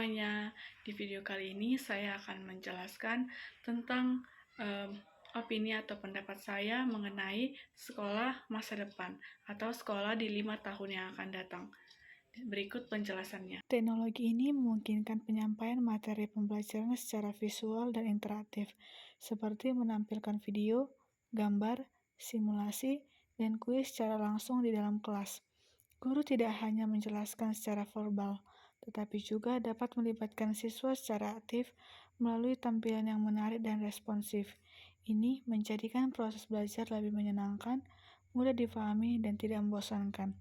semuanya, di video kali ini saya akan menjelaskan tentang opini atau pendapat saya mengenai sekolah masa depan atau sekolah di 5 tahun yang akan datang. Berikut penjelasannya. Teknologi ini memungkinkan penyampaian materi pembelajaran secara visual dan interaktif, seperti menampilkan video, gambar, simulasi, dan kuis secara langsung di dalam kelas. Guru tidak hanya menjelaskan secara verbal, tetapi juga dapat melibatkan siswa secara aktif melalui tampilan yang menarik dan responsif. Ini menjadikan proses belajar lebih menyenangkan, mudah difahami, dan tidak membosankan.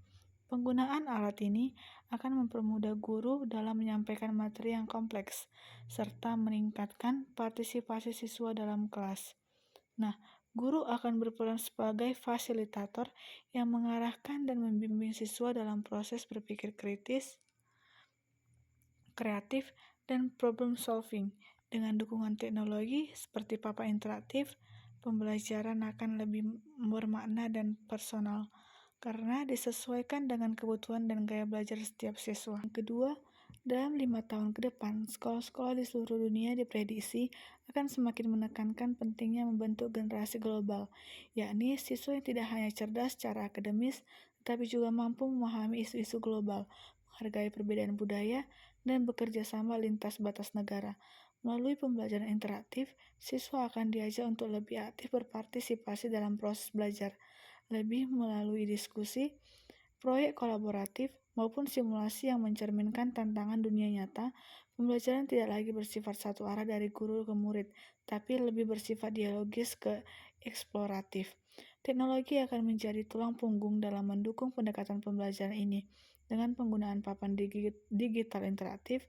Penggunaan alat ini akan mempermudah guru dalam menyampaikan materi yang kompleks, serta meningkatkan partisipasi siswa dalam kelas. Nah, guru akan berperan sebagai fasilitator yang mengarahkan dan membimbing siswa dalam proses berpikir kritis, kreatif, dan problem solving. Dengan dukungan teknologi seperti papan interaktif, pembelajaran akan lebih bermakna dan personal karena disesuaikan dengan kebutuhan dan gaya belajar setiap siswa. Yang kedua, dalam 5 tahun ke depan, sekolah-sekolah di seluruh dunia diprediksi akan semakin menekankan pentingnya membentuk generasi global, yakni siswa yang tidak hanya cerdas secara akademis, tetapi juga mampu memahami isu-isu global, menghargai perbedaan budaya, dan bekerja sama lintas batas negara. Melalui pembelajaran interaktif, siswa akan diajak untuk lebih aktif berpartisipasi dalam proses belajar, lebih melalui diskusi, proyek kolaboratif, maupun simulasi yang mencerminkan tantangan dunia nyata. Pembelajaran tidak lagi bersifat satu arah dari guru ke murid, tapi lebih bersifat dialogis ke eksploratif. Teknologi akan menjadi tulang punggung dalam mendukung pendekatan pembelajaran ini. Dengan penggunaan papan digital interaktif,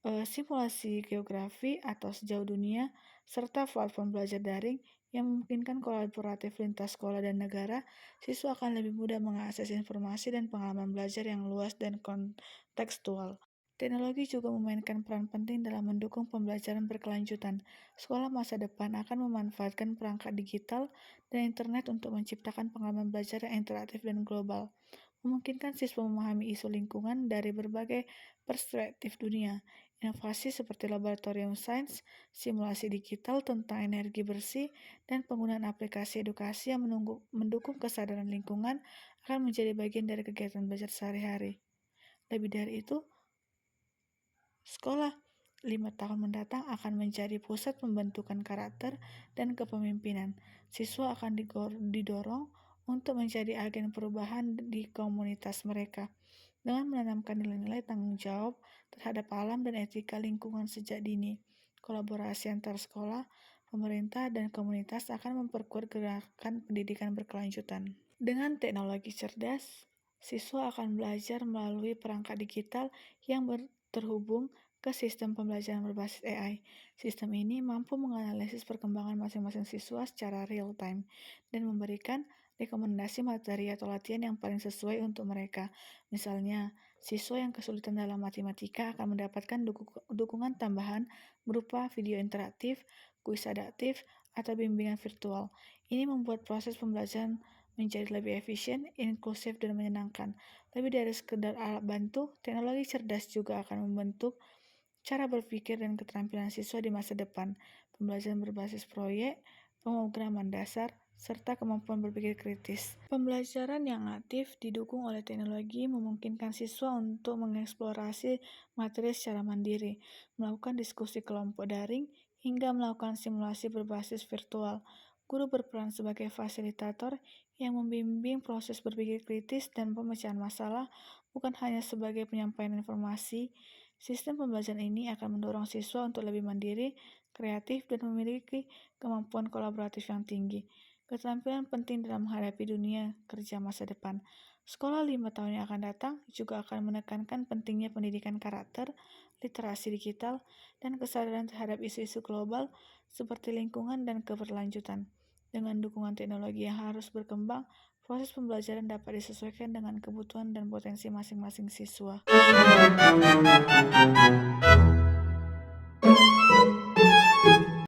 simulasi geografi atau sejauh dunia, serta platform belajar daring yang memungkinkan kolaboratif lintas sekolah dan negara, siswa akan lebih mudah mengakses informasi dan pengalaman belajar yang luas dan kontekstual. Teknologi juga memainkan peran penting dalam mendukung pembelajaran berkelanjutan. Sekolah masa depan akan memanfaatkan perangkat digital dan internet untuk menciptakan pengalaman belajar yang interaktif dan global, memungkinkan siswa memahami isu lingkungan dari berbagai perspektif dunia. Inovasi seperti laboratorium sains, simulasi digital tentang energi bersih, dan penggunaan aplikasi edukasi yang mendukung kesadaran lingkungan akan menjadi bagian dari kegiatan belajar sehari-hari. Lebih dari itu, sekolah 5 tahun mendatang akan menjadi pusat pembentukan karakter dan kepemimpinan. Siswa akan didorong untuk menjadi agen perubahan di komunitas mereka, dengan menanamkan nilai-nilai tanggung jawab terhadap alam dan etika lingkungan sejak dini. Kolaborasi antar sekolah, pemerintah, dan komunitas akan memperkuat gerakan pendidikan berkelanjutan. Dengan teknologi cerdas, siswa akan belajar melalui perangkat digital yang terhubung ke sistem pembelajaran berbasis AI. Sistem ini mampu menganalisis perkembangan masing-masing siswa secara real-time dan memberikan rekomendasi materi atau latihan yang paling sesuai untuk mereka. Misalnya, siswa yang kesulitan dalam matematika akan mendapatkan dukungan tambahan berupa video interaktif, kuis adaptif, atau bimbingan virtual. Ini membuat proses pembelajaran menjadi lebih efisien, inklusif, dan menyenangkan. Lebih dari sekedar alat bantu, teknologi cerdas juga akan membentuk cara berpikir dan keterampilan siswa di masa depan. Pembelajaran berbasis proyek, pemrograman dasar, serta kemampuan berpikir kritis. Pembelajaran yang aktif didukung oleh teknologi memungkinkan siswa untuk mengeksplorasi materi secara mandiri, melakukan diskusi kelompok daring, hingga melakukan simulasi berbasis virtual. Guru berperan sebagai fasilitator yang membimbing proses berpikir kritis dan pemecahan masalah, bukan hanya sebagai penyampaian informasi. Sistem pembelajaran ini akan mendorong siswa untuk lebih mandiri, kreatif, dan memiliki kemampuan kolaboratif yang tinggi. Keterampilan penting dalam menghadapi dunia kerja masa depan. Sekolah 5 tahun yang akan datang juga akan menekankan pentingnya pendidikan karakter, literasi digital, dan kesadaran terhadap isu-isu global seperti lingkungan dan keberlanjutan. Dengan dukungan teknologi yang harus berkembang, proses pembelajaran dapat disesuaikan dengan kebutuhan dan potensi masing-masing siswa.